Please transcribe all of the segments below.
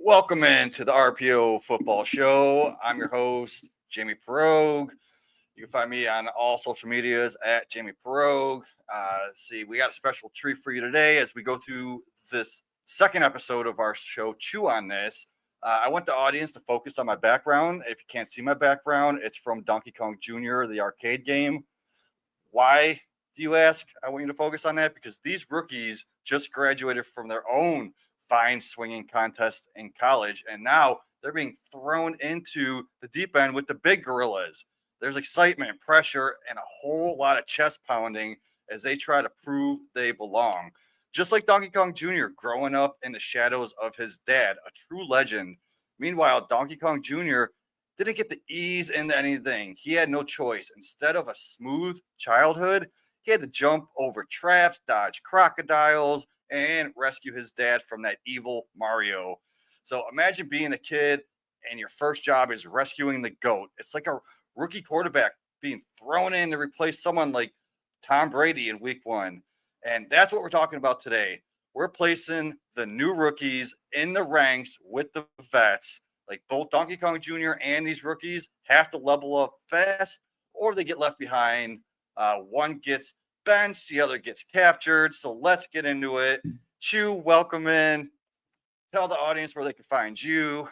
Welcome into the RPO Football Show. I'm your host, Jamie Perogue. You can find me on all social medias at Jamie Perogue. We got a special treat for you today as we go through this second episode of our show, Chew on This. I want the audience to focus on my background. If you can't see my background, it's from Donkey Kong Jr., the arcade game. Why, do you ask? I want you to focus on that because these rookies just graduated from their own vine swinging contest in college, and now they're being thrown into the deep end with the big gorillas. There's excitement, pressure, and a whole lot of chest pounding as they try to prove they belong. Just like Donkey Kong Jr. growing up in the shadows of his dad, a true legend. Meanwhile, Donkey Kong Jr. didn't get to ease into anything. He had no choice. Instead of a smooth childhood, he had to jump over traps, dodge crocodiles, and rescue his dad from that evil Mario. So imagine being a kid and your first job is rescuing the GOAT. It's like a rookie quarterback being thrown in to replace someone like Tom Brady in week one. And that's what we're talking about today. We're placing the new rookies in the ranks with the vets. Like both Donkey Kong Jr. and these rookies have to level up fast or they get left behind. One gets benched, the other gets captured. So let's get into it. Chew, welcome in. Tell the audience where they can find you.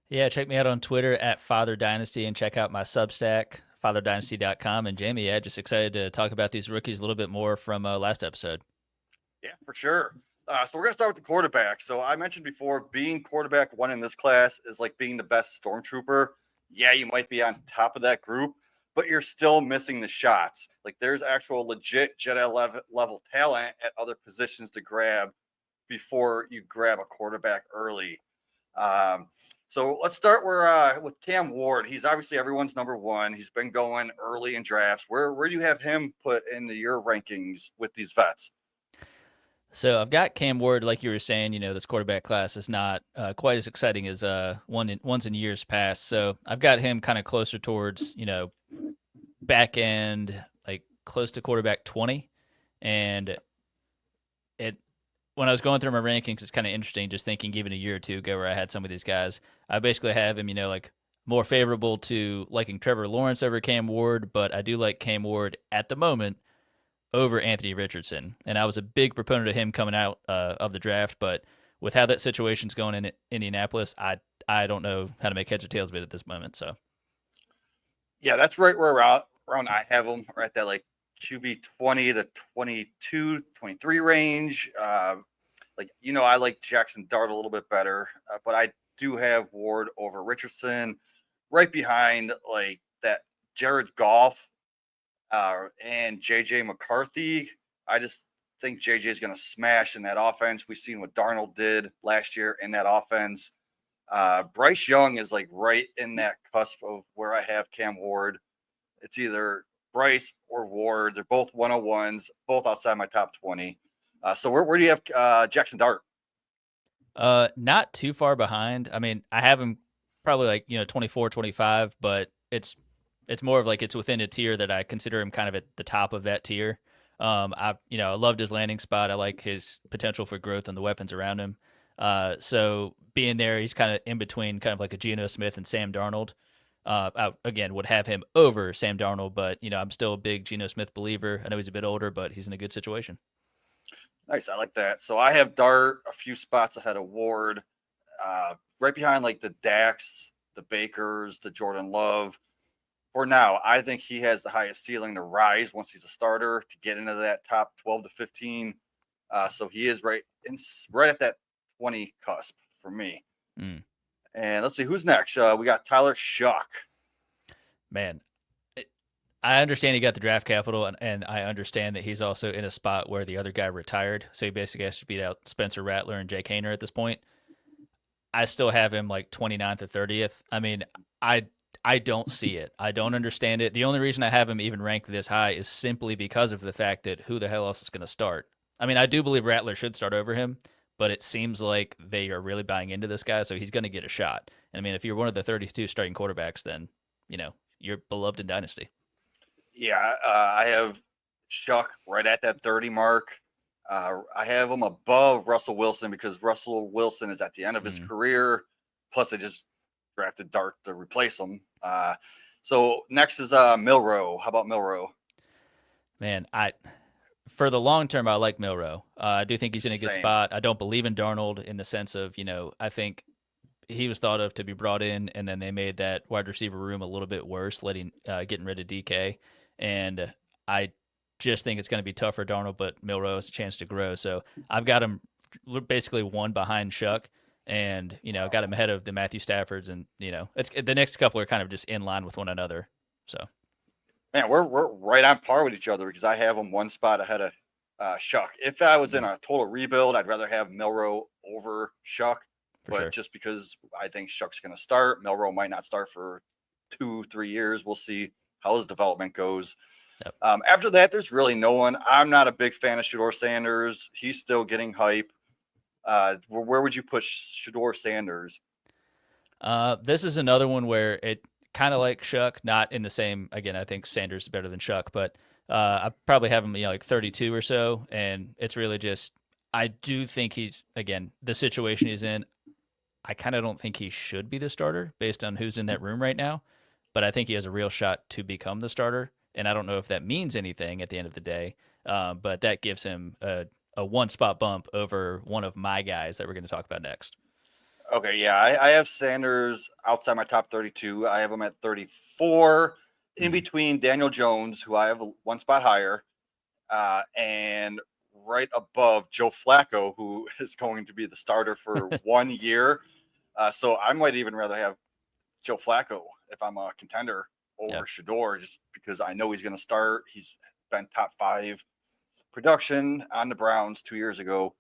Yeah, check me out on Twitter at Father Dynasty and check out my Substack, fatherdynasty.com. And Jamie, yeah, just excited to talk about these rookies a little bit more from last episode. Yeah, for sure. So we're going to start with the quarterback. So I mentioned before, being quarterback one in this class is like being the best stormtrooper. Yeah, you might be on top of that group, but you're still missing the shots. Like there's actual legit Jedi level talent at other positions to grab before you grab a quarterback early. Um, so let's start with Cam Ward. He's obviously everyone's number one. He's been going early in drafts. Where do you have him put into your rankings with these vets? So I've got Cam Ward, like you were saying. This quarterback class is not quite as exciting as ones in years past. So I've got him kind of closer towards back end, like close to quarterback 20, and it when I was going through my rankings, it's kind of interesting just thinking even a year or two ago where I had some of these guys. I basically have him, like more favorable to liking Trevor Lawrence over Cam Ward, but I do like Cam Ward at the moment over Anthony Richardson. And I was a big proponent of him coming out of the draft, but with how that situation's going in Indianapolis, I don't know how to make heads or tails of it at this moment. So Yeah, that's right where around I have them right at that like QB 20 to 22, 23 range. I like Jackson Dart a little bit better, but I do have Ward over Richardson, right behind like that Jared Goff and JJ McCarthy. I just think JJ is going to smash in that offense. We've seen what Darnold did last year in that offense. Bryce Young is like right in that cusp of where I have Cam Ward. It's either Bryce or Ward. They're both 101s, both outside my top 20. So where do you have Jackson Dart? not too far behind. I mean, I have him probably like 24, 25, but it's more of like it's within a tier that I consider him kind of at the top of that tier. I loved his landing spot. I like his potential for growth and the weapons around him. So being there, he's kind of in between, kind of like a Geno Smith and Sam Darnold. I, again, would have him over Sam Darnold, but I'm still a big Geno Smith believer. I know he's a bit older, but he's in a good situation. Nice, I like that. So I have Dart a few spots ahead of Ward, right behind like the Dax, the Bakers, the Jordan Love. For now, I think he has the highest ceiling to rise once he's a starter to get into that top 12 to 15. So he is right at that 20 cusp for me. Mm. And let's see who's next. We got Tyler Shuck. Man, I understand he got the draft capital, and I understand that he's also in a spot where the other guy retired, so he basically has to beat out Spencer Rattler and Jake Hayner at this point. I still have him like 29th or 30th. I mean, I I don't see it. I don't understand it. The only reason I have him even ranked this high is simply because of the fact that who the hell else is going to start? I mean, I do believe Rattler should start over him, but it seems like they are really buying into this guy, so he's going to get a shot. And I mean, if you're one of the 32 starting quarterbacks, then you're beloved in dynasty. Yeah, I have Shuck right at that 30 mark. I have him above Russell Wilson because Russell Wilson is at the end of his career. Plus, they just drafted Dart to replace him. So next is Milrow. How about Milrow? Man, for the long term, I like Milrow. I do think he's in a good Same. spot. I don't believe in Darnold in the sense of, I think he was thought of to be brought in, and then they made that wide receiver room a little bit worse, getting rid of DK. And I just think it's going to be tough for Darnold, but Milrow has a chance to grow. So I've got him basically one behind Shuck, and got him ahead of the Matthew Staffords, and it's the next couple are kind of just in line with one another. So Man, we're right on par with each other because I have him one spot ahead of Shuck. If I was in a total rebuild, I'd rather have Milrow over Shuck. for But sure. just because I think Shuck's going to start, Milrow might not start for 2-3 years. We'll see how his development goes. Yep. After that, there's really no one. I'm not a big fan of Shador Sanders. He's still getting hype. Where would you put Shador Sanders? This is another one where it kind of like Shuck, not in the same. Again, I think Sanders is better than Shuck, but I probably have him, like 32 or so, and it's really just I do think he's again the situation he's in. I kind of don't think he should be the starter based on who's in that room right now, but I think he has a real shot to become the starter, and I don't know if that means anything at the end of the day, but that gives him a one spot bump over one of my guys that we're going to talk about next. Okay, yeah, I have Sanders outside my top 32. I have him at 34, in between Daniel Jones, who I have one spot higher, and right above Joe Flacco, who is going to be the starter for 1 year. So I might even rather have Joe Flacco if I'm a contender over Yeah. Shador, just because I know he's going to start. He's been top 5 production on the Browns 2 years ago.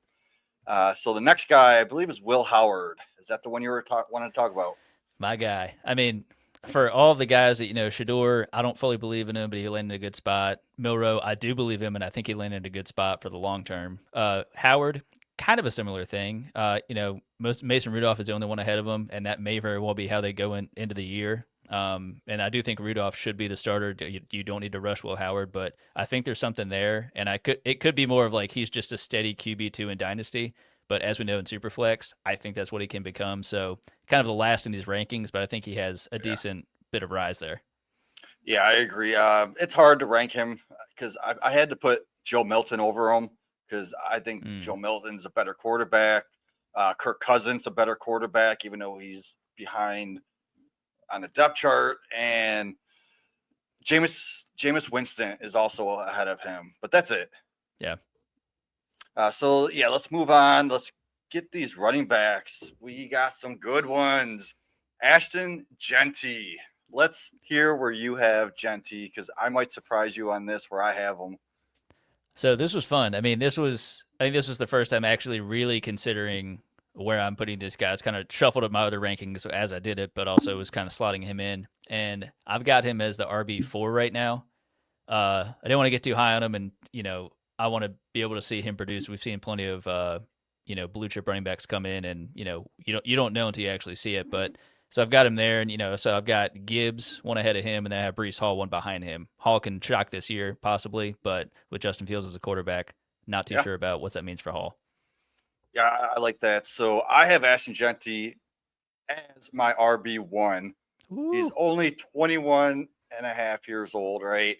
So the next guy, I believe, is Will Howard. Is that the one you were wanting to talk about? My guy. I mean, for all the guys that Shador, I don't fully believe in him, but he landed in a good spot. Milrow, I do believe him, and I think he landed in a good spot for the long term. Howard, kind of a similar thing. Mason Rudolph is the only one ahead of him, and that may very well be how they go into the year. And I do think Rudolph should be the starter. You don't need to rush Will Howard, but I think there's something there, and it could be more of like he's just a steady QB2 in Dynasty. But as we know in Superflex, I think that's what he can become. So kind of the last in these rankings, but I think he has a decent bit of rise there. Yeah, I agree. It's hard to rank him because I had to put Joe Milton over him because I think Joe Milton's a better quarterback. Kirk Cousins a better quarterback, even though he's behind on the depth chart. And Jameis Winston is also ahead of him, but that's it. Yeah. So yeah, let's move on. Let's get these running backs. We got some good ones. Ashton Genty. Let's hear where you have Genty because I might surprise you on this where I have him. So this was fun. I think this was the first time actually really considering where I'm putting this guy. I was kind of shuffled up my other rankings as I did it, but also was kind of slotting him in. And I've got him as the RB4 right now. I didn't want to get too high on him, and I want to be able to see him produce. We've seen plenty of blue chip running backs come in, and you don't know until you actually see it. But so I've got him there, and so I've got Gibbs one ahead of him, and then I have Brees Hall one behind him. Hall can shock this year possibly, but with Justin Fields as a quarterback, not too sure about what that means for Hall. Yeah, I like that. So I have Ashton Genty as my RB1. He's only 21 and a half years old, right?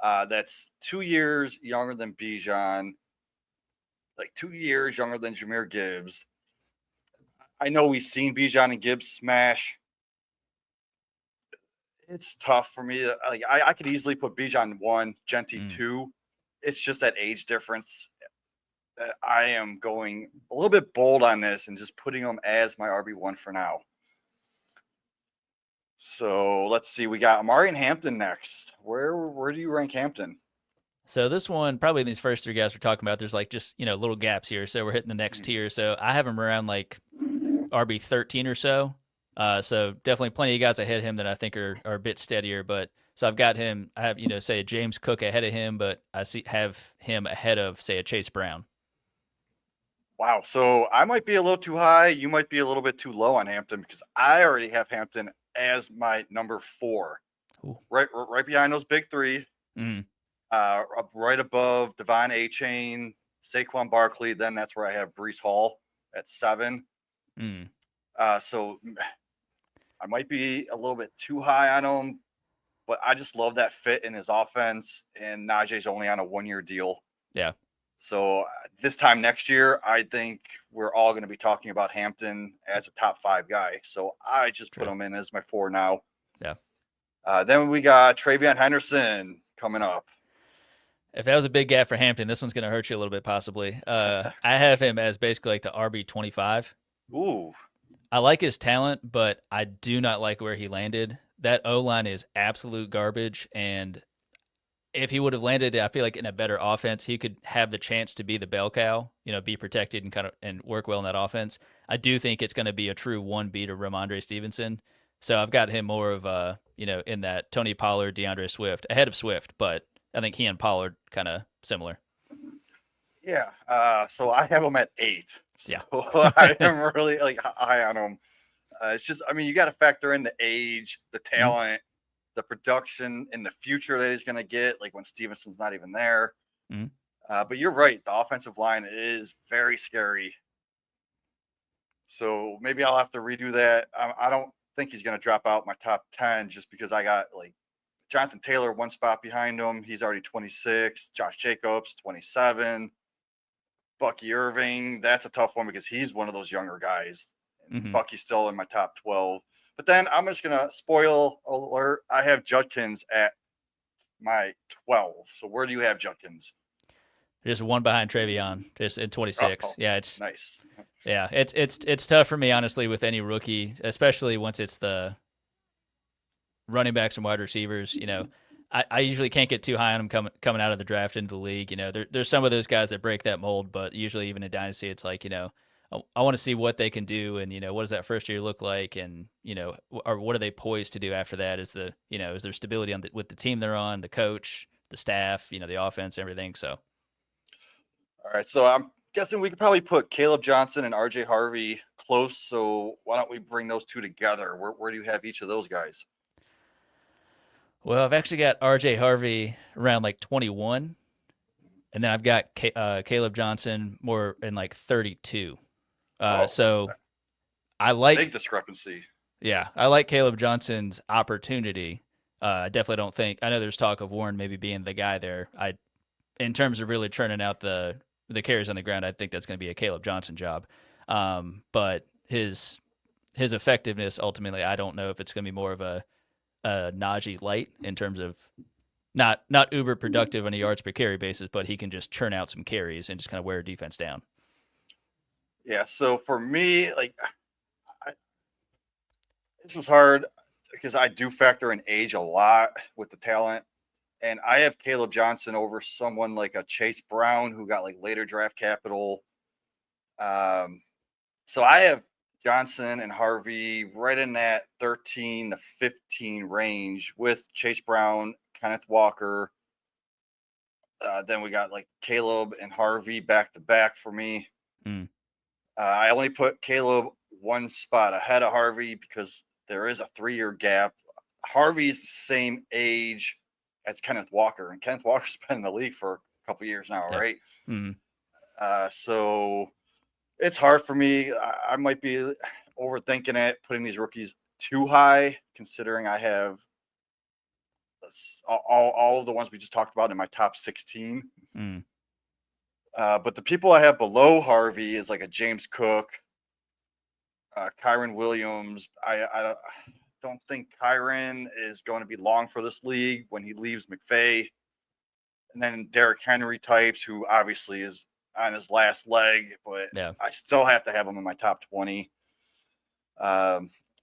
That's 2 years younger than Bijan, like 2 years younger than Jahmyr Gibbs. I know we've seen Bijan and Gibbs smash. It's tough for me. I could easily put Bijan 1, Genty 2. It's just that age difference. I am going a little bit bold on this and just putting him as my RB1 for now. So let's see. We got Amari and Hampton next. Where do you rank Hampton? So this one, probably these first three guys we're talking about, there's like just little gaps here. So we're hitting the next tier. So I have him around like RB13 or so. So definitely plenty of guys ahead of him that I think are a bit steadier. But so I've got him. I have say a James Cook ahead of him, but I have him ahead of say a Chase Brown. Wow. So I might be a little too high. You might be a little bit too low on Hampton because I already have Hampton as my number 4. Ooh. Right behind those big 3. Mm-hmm. Right above Devon A-Chain, Saquon Barkley. Then that's where I have Brees Hall at 7. Mm, So I might be a little bit too high on him, but I just love that fit in his offense. And Najee's only on a 1-year deal. yeah, So this time next year, I think we're all going to be talking about Hampton as a top 5 guy. So I just put true. him in as my 4 now. Yeah. Then we got Travion Henderson coming up. If that was a big gap for Hampton, this one's going to hurt you a little bit, possibly. I have him as basically like the RB25. Ooh, I like his talent, but I do not like where he landed. That O line is absolute garbage, and if he would have landed, I feel like in a better offense, he could have the chance to be the bell cow, be protected and kind of and work well in that offense. I do think it's going to be a true 1B to Ramondre Stevenson. So I've got him more of in that Tony Pollard, DeAndre Swift, ahead of Swift, but I think he and Pollard kind of similar. yeah. So I have him at 8. So Yeah. I am really high on him. It's just, I mean, you got to factor in the age, the talent, the production, and the future that he's going to get. Like when Stevenson's not even there. Mm-hmm. But you're right. The offensive line is very scary. So maybe I'll have to redo that. I don't think he's going to drop out my top 10 just because I got like Jonathan Taylor 1 spot behind him. He's already 26. Josh Jacobs 27. Bucky Irving. That's a tough one because he's one of those younger guys. Mm-hmm. Bucky's still in my top 12. But then I'm just going to spoil alert. I have Judkins at my 12. So where do you have Judkins? Just one behind Travion, just at 26. Oh, yeah, it's nice. Yeah, it's tough for me honestly with any rookie, especially once it's the running backs and wide receivers. I usually can't get too high on them coming out of the draft into the league. There's some of those guys that break that mold, but usually even in dynasty, it's like I want to see what they can do, and what does that first year look like, and or what are they poised to do after that? Is there stability with the team they're on, the coach, the staff, the offense, everything. So All right. So I'm guessing we could probably put Caleb Johnson and RJ Harvey close. So why don't we bring those two together? Where do you have each of those guys? Well, I've actually got RJ Harvey around like 21, and then I've got Caleb Johnson more in like 32. So I like big discrepancy. Yeah, I like Caleb Johnson's opportunity. I definitely don't think I know there's talk of Warren maybe being the guy there. In terms of really churning out the carries on the ground, I think that's going to be a Caleb Johnson job. But his effectiveness ultimately, I don't know if it's going to be more of a Najee light in terms of not uber productive on a yards per carry basis, but he can just churn out some carries and just kind of wear a defense down. Yeah. So for me, this was hard because I do factor in age a lot with the talent. And I have Caleb Johnson over someone like a Chase Brown who got like later draft capital. So I have Johnson and Harvey right in that 13 to 15 range with Chase Brown, Kenneth Walker. Then we got like Caleb and Harvey back to back for me. Mm. I only put Caleb 1 spot ahead of Harvey because there is a 3-year gap. Harvey's the same age as Kenneth Walker, and Kenneth Walker's been in the league for a couple years now, Yep. right? Mm-hmm. So it's hard for me. I might be overthinking it, putting these rookies too high, considering I have all of the ones we just talked about in my top 16. Mm. But the people I have below Harvey is like a James Cook, Kyron Williams. I don't think Kyron is going to be long for this league when he leaves McVay. And then Derrick Henry types, who obviously is on his last leg, but Yeah. I still have to have him in my top 20.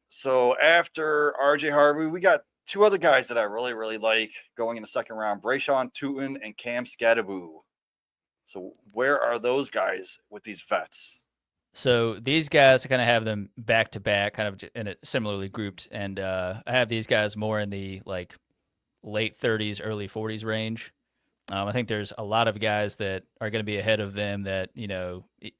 So after RJ Harvey, we got 2 other guys that I really, really like going in the second round, Brayshawn Tootin and Cam Scadaboo. So where are those guys with these vets? So these guys, I kind of have them back to back, kind of in a similarly grouped, and I have these guys more in the like late 30s, early 40s range. I think there's a lot of guys that are going to be ahead of them that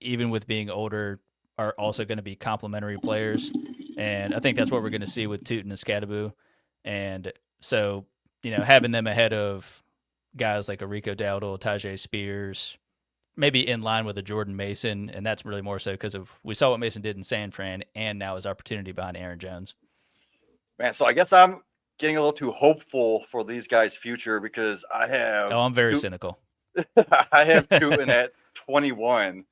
even with being older, are also going to be complementary players, and I think that's what we're going to see with Tootin and Scadaboo, and so having them ahead of guys like a Rico Dowdle, Tajay Spears, maybe in line with a Jordan Mason, and that's really more so because of we saw what Mason did in San Fran, and now his opportunity behind Aaron Jones. Man, so I guess I'm getting a little too hopeful for these guys' future because I have Oh, I'm very two, cynical. I have Tootin at 21,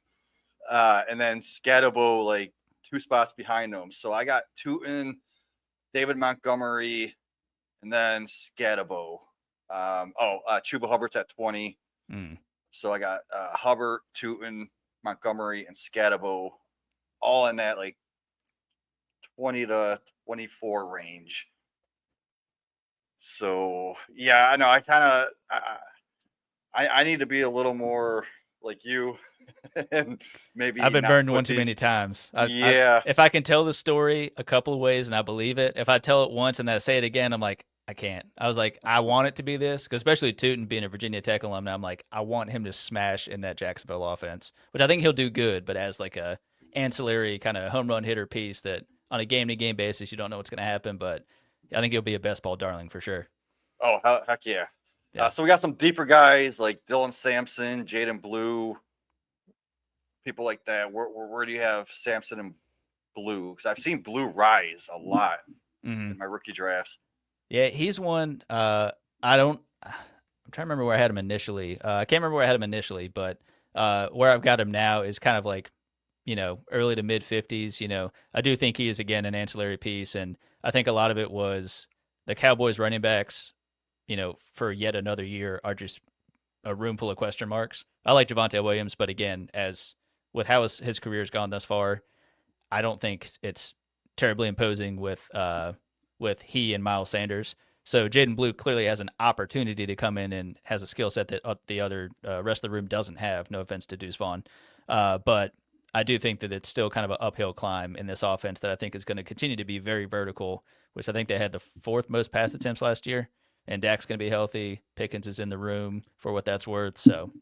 and then Scatabo like 2 spots behind them. So I got Tootin, David Montgomery, and then Scatabo. Chuba Hubbard's at 20. Mm. So I got Hubbard, Tootin, Montgomery, and Scatabo all in that like 20 to 24 range. So yeah, I know I need to be a little more like you and I've maybe been not burned one put too many these. times. Yeah. If I can tell the story a couple of ways and I believe it, if I tell it once and then I say it again, I'm like, I can't. I was like, I want it to be this, because especially Tootin being a Virginia Tech alumni, I'm like, I want him to smash in that Jacksonville offense, which I think he'll do good, but as like a ancillary kind of home run hitter piece that on a game to game basis, you don't know what's going to happen, but I think he'll be a best ball darling for sure. Oh, heck yeah. Yeah. So we got some deeper guys like Dylan Sampson, Jaden Blue, people like that. Where do you have Sampson and Blue? Because I've seen Blue rise a lot Mm-hmm. in my rookie drafts. Yeah, he's one. I don't. I'm trying to remember where I had him initially. I can't remember where I had him initially, but where I've got him now is kind of like, early to mid 50s. I do think he is again an ancillary piece, and I think a lot of it was the Cowboys running backs. For yet another year are just a room full of question marks. I like Javonte Williams, but again, as with how his career's gone thus far, I don't think it's terribly imposing with he and Miles Sanders. So Jaden Blue clearly has an opportunity to come in and has a skill set that the other rest of the room doesn't have. No offense to Deuce Vaughn, but I do think that it's still kind of an uphill climb in this offense that I think is going to continue to be very vertical. Which I think they had the fourth most pass attempts last year, and Dak's going to be healthy. Pickens is in the room for what that's worth. So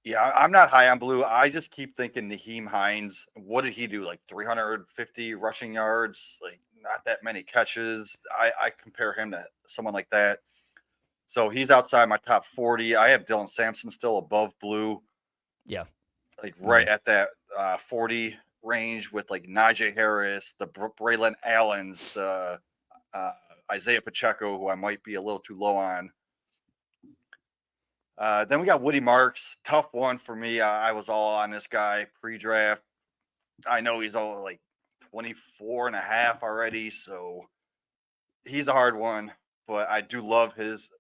Yeah, I'm not high on Blue. I just keep thinking Naheem Hines. What did he do? Like 350 rushing yards, like not that many catches. I compare him to someone like that. So he's outside my top 40. I have Dylan Sampson still above Blue, yeah. like Mm-hmm. right at that 40 range with like Najee Harris, the Braylon Allens, the uh, Isaiah Pacheco, who I might be a little too low on. Then we got Woody Marks. Tough one for me. I was all on this guy pre-draft. I know he's all like 24 and a half already, so he's a hard one, but I do love his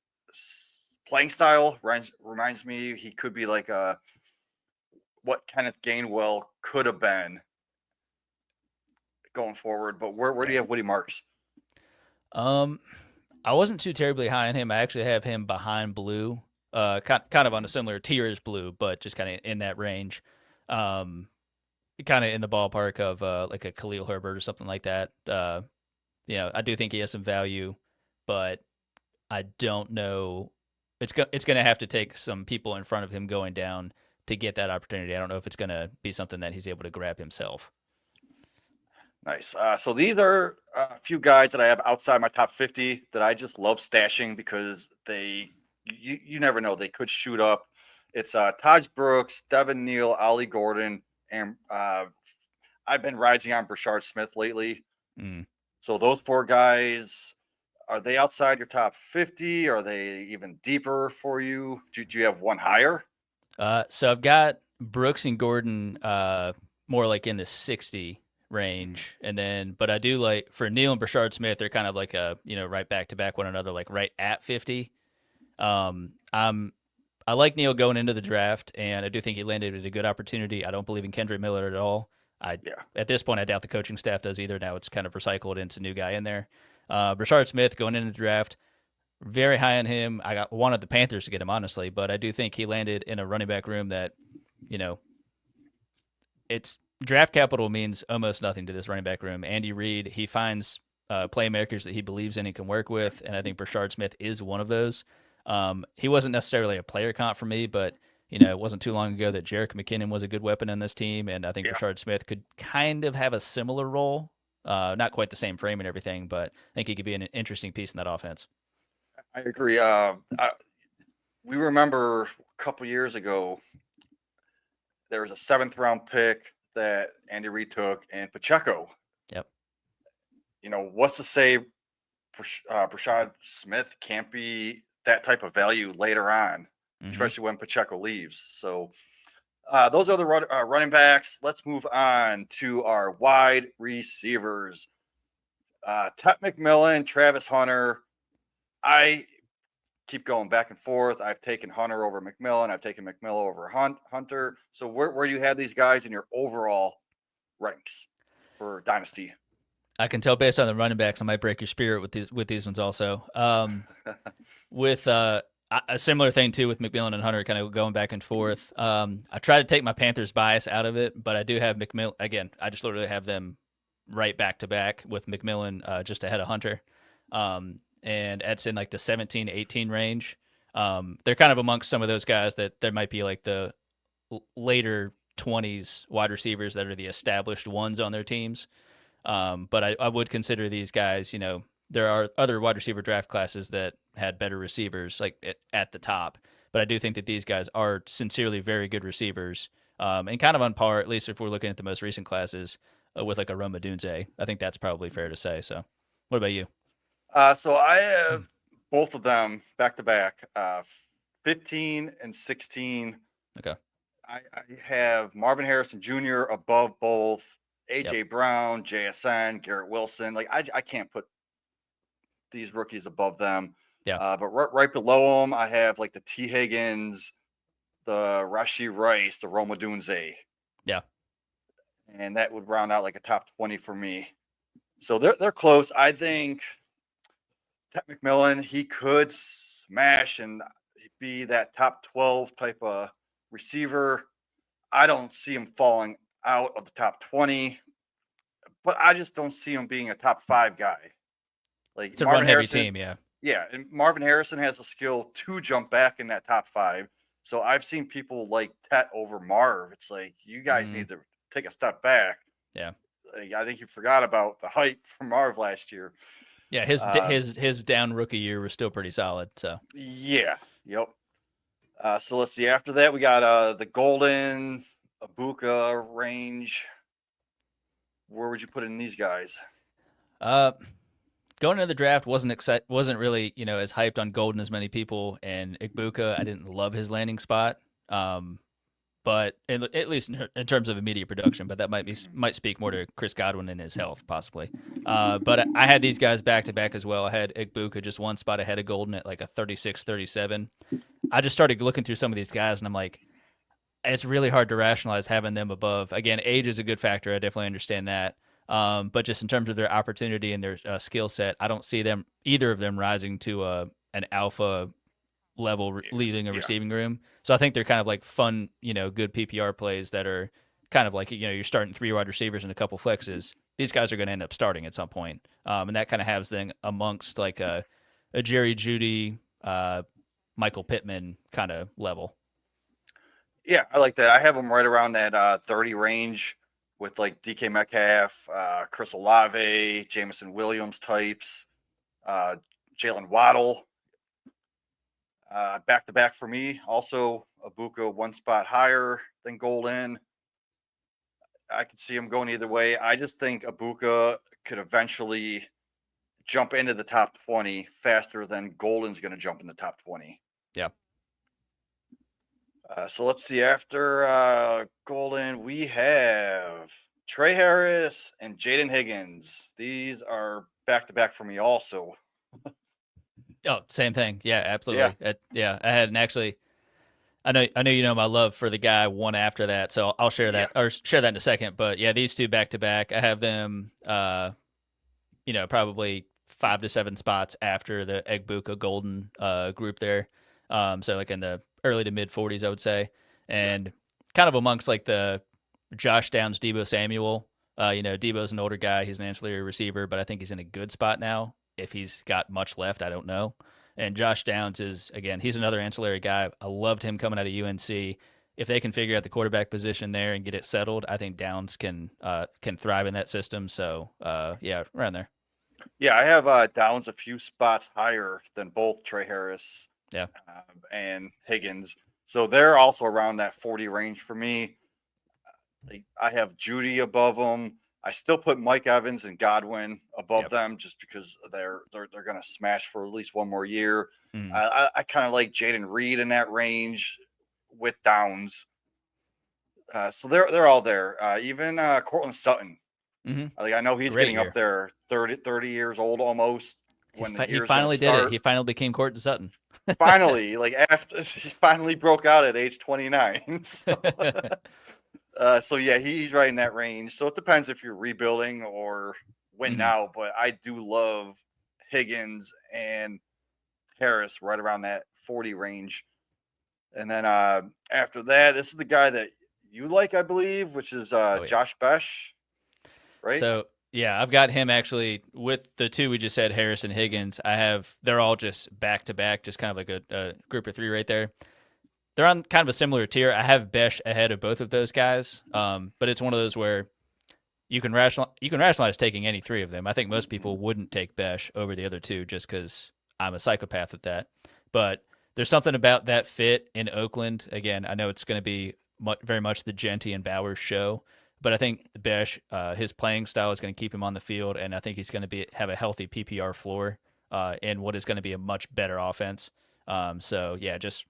playing style. Reminds me he could be like what Kenneth Gainwell could have been going forward. But where do Yeah. you have Woody Marks? Um, I wasn't too terribly high on him. I actually have him behind Blue, kind of on a similar tier as Blue, but just kind of in that range. Um, Kind of in the ballpark of like a Khalil Herbert or something like that. I do think he has some value, but I don't know. It's going to have to take some people in front of him going down to get that opportunity. I don't know if it's going to be something that he's able to grab himself. Nice. So these are a few guys that I have outside my top 50 that I just love stashing because you never know, they could shoot up. It's Taj Brooks, Devin Neal, Ollie Gordon, and I've been rising on Brashard Smith lately. Mm. So those four guys, are they outside your top 50? Are they even deeper for you? Do you have one higher? So I've got Brooks and Gordon more like in the 60 Mhm. range. And then, but I do like for Neil and Brashard Smith, they're kind of like right back to back one another, like right at 50. I like Neil going into the draft, and I do think he landed at a good opportunity. I don't believe in Kendrick Miller at all. I Yeah. At this point, I doubt the coaching staff does either. Now it's kind of recycled into new guy in there. Brashard Smith going into the draft, very high on him. I wanted the Panthers to get him honestly, but I do think he landed in a running back room that, you know, it's draft capital means almost nothing to this running back room. Andy Reid, he finds playmakers that he believes in and can work with, and I think Brashard Smith is one of those. He wasn't necessarily a player comp for me, but it wasn't too long ago that Jerick McKinnon was a good weapon on this team, and I think Yeah. Brashard Smith could kind of have a similar role. Not quite the same frame and everything, but I think he could be an interesting piece in that offense. I agree. We remember a couple years ago there was a 7th-round pick that Andy Reid took, and Pacheco. Yep. What's to say Brashad Smith can't be that type of value later on, especially when Pacheco leaves. So those are the running backs. Let's move on to our wide receivers. Ted McMillan, Travis Hunter. I keep going back and forth. I've taken Hunter over McMillan. I've taken McMillan over Hunter. So where do you have these guys in your overall ranks for Dynasty? I can tell based on the running backs, I might break your spirit with these ones also. With a similar thing too with McMillan and Hunter, kind of going back and forth. I try to take my Panthers bias out of it, but I do have McMillan again. I just literally have them right back to back with McMillan just ahead of Hunter, and that's in like the 17-18 range. They're kind of amongst some of those guys that there might be like the later 20s wide receivers that are the established ones on their teams. But I would consider these guys, there are other wide receiver draft classes that had better receivers like at the top. But I do think that these guys are sincerely very good receivers, and kind of on par, at least if we're looking at the most recent classes, with like a Roma Dunze. I think that's probably fair to say. So what about you? So I have both of them back to back, 15 and 16. Okay. I have Marvin Harrison Jr. above both, AJ Yep. Brown, JSN, Garrett Wilson. Like I can't put these rookies above them. Yeah. But right below them, I have like the T. Higgins, the Rashi Rice, the Roma Dunze. Yeah. And that would round out like a top 20 for me. So they're close. I think Ted McMillan, he could smash and be that top 12 type of receiver. I don't see him falling out of the top 20, but I just don't see him being a top 5 guy. Like It's a run Marvin heavy Harrison, team. Yeah. yeah, and Marvin Harrison has the skill to jump back in that top 5. So I've seen people like Tet over Marv. It's like you guys need to take a step back. Yeah. Like, I think you forgot about the hype from Marv last year. Yeah. His down rookie year was still pretty solid. So Yeah. Yep. So let's see. After that, we got the Golden Abuka range. Where would you put in these guys? Going into the draft wasn't really as hyped on Golden as many people, and Igbuka I didn't love his landing spot, but at least in terms of immediate production, but that might speak more to Chris Godwin and his health possibly. But I had these guys back to back as well. I had Igbuka just one spot ahead of Golden at like a 36-37. I just started looking through some of these guys, and I'm like, it's really hard to rationalize having them above. Again, age is a good factor. I definitely understand that. But just in terms of their opportunity and their skill set, I don't see either of them rising to an alpha level leading a receiving room. So I think they're kind of like fun, good PPR plays that are kind of like, you're starting 3 wide receivers and a couple flexes. These guys are going to end up starting at some point. And that kind of has them amongst like a Jerry Jeudy, Michael Pittman kind of level. Yeah, I like that. I have them right around that 30 range with like DK Metcalf, Chris Olave, Jameson Williams types, Jalen Waddle. Back to back for me. Also, Abuka one spot higher than Golden. I could see him going either way. I just think Abuka could eventually jump into the top 20 faster than Golden's going to jump in the top 20. Yeah. So let's see. After Golden, we have Trey Harris and Jaden Higgins. These are back to back for me, also. Oh, same thing. Yeah, absolutely. Yeah, I had actually. I know my love for the guy one after that, so I'll share that or share that in a second. But yeah, these two back to back, I have them, probably 5 to 7 spots after the Egbuka Golden group there. So like in the early to mid 40s, I would say, and kind of amongst like the Josh Downs, Debo Samuel. Debo's an older guy; he's an ancillary receiver, but I think he's in a good spot now. If he's got much left, I don't know. And Josh Downs he's another ancillary guy. I loved him coming out of UNC. If they can figure out the quarterback position there and get it settled, I think Downs can thrive in that system. So yeah, around there. Yeah, I have Downs a few spots higher than both Trey Harris and Higgins. So they're also around that 40 range for me. Like I have Judy above them. I still put Mike Evans and Godwin above Yep. them just because they're going to smash for at least one more year. Mm. I kind of like Jaden Reed in that range with Downs. So they're all there. Even Cortland Sutton. Mm-hmm. Like I know he's Great getting up year. there, 30 years old almost when the He year's going to finally did it. start. He finally became Courtland Sutton. Finally, like after he finally broke out at age 29. So yeah, he's right in that range. So it depends if you're rebuilding or win Mhm. now. But I do love Higgins and Harris right around that 40 range. And then after that, this is the guy that you like, I believe, which is Oh yeah. Josh Besh, right? So yeah, I've got him actually with the two we just said, Harris and Higgins. They're all just back to back, just kind of like a group of three right there. They're on kind of a similar tier. I have Besh ahead of both of those guys, but it's one of those where you can rationalize taking any three of them. I think most people wouldn't take Besh over the other two just because I'm a psychopath with that. But there's something about that fit in Oakland. Again, I know it's going to be very much the Genty and Bowers show, but I think Besh, his playing style is going to keep him on the field, and I think he's going to have a healthy PPR floor in what is going to be a much better offense. So yeah, just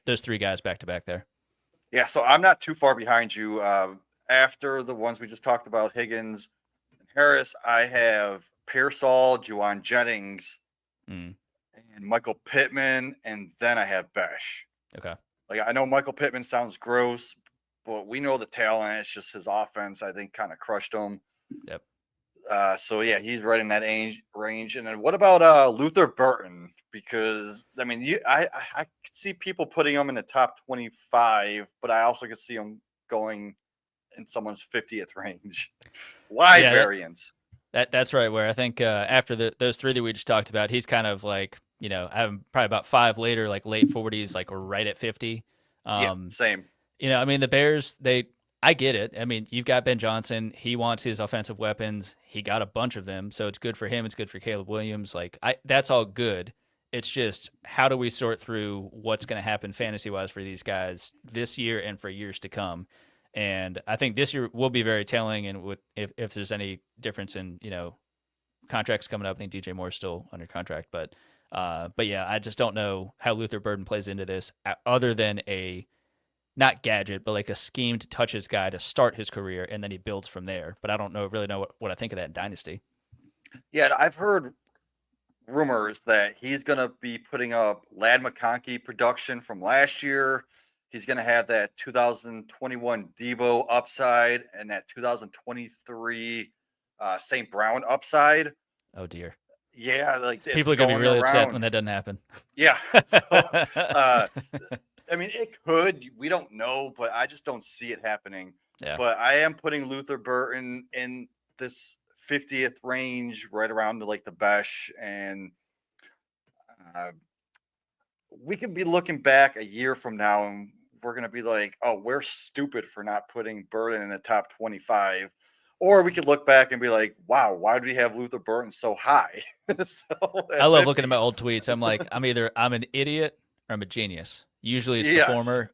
those three guys back to back there. Yeah, so I'm not too far behind you. After the ones we just talked about, Higgins and Harris, I have Pearsall, Juwan Jennings, Mm, and Michael Pittman, and then I have Besh. okay. Like I know Michael Pittman sounds gross, but we know the talent. It's just his offense, I think, kind of crushed him. Yep. So yeah, he's right in that range. And then what about Luther Burton? Because I mean, I could see people putting him in the top 25, but I also could see him going in someone's 50th range. Wide Yeah, variance. that's right. Where I think after those three that we just talked about, he's kind of like I have him probably about five later, like late 40s, like we're right at 50. Yeah, Um, same. I mean the Bears, I get it. I mean you've got Ben Johnson. He wants his offensive weapons. He got a bunch of them, so it's good for him. It's good for Caleb Williams. That's all good. It's just how do we sort through what's going to happen fantasy wise for these guys this year and for years to come. And I think this year will be very telling. And if there's any difference in contracts coming up, I think DJ Moore's still under contract. But yeah, I just don't know how Luther Burden plays into this other than a not gadget, but like a schemed touches guy to start his career, and then he builds from there. But I don't really know what I think of that in Dynasty. Yeah, I've heard rumors that he's going to be putting up Lad McConkey production from last year. He's going to have that 2021 Debo upside and that 2023 St. Brown upside. Oh dear, Yeah, like it's people are gonna be going really upset when around. that doesn't happen. Yeah. So, uh, I mean, it could. We don't know, but I just don't see it happening. Yeah. But I am putting Luther Burton in this 50th range, right around to like the Besh, and uh, we could be looking back a year from now, and we're gonna be like, "Oh, we're stupid for not putting Burton in the top 25." Or we could look back and be like, "Wow, why do we have Luther Burton so high?" So I at love looking at my 50, old tweets. I'm like, I'm an idiot or I'm a genius. Usually it's the yes, former.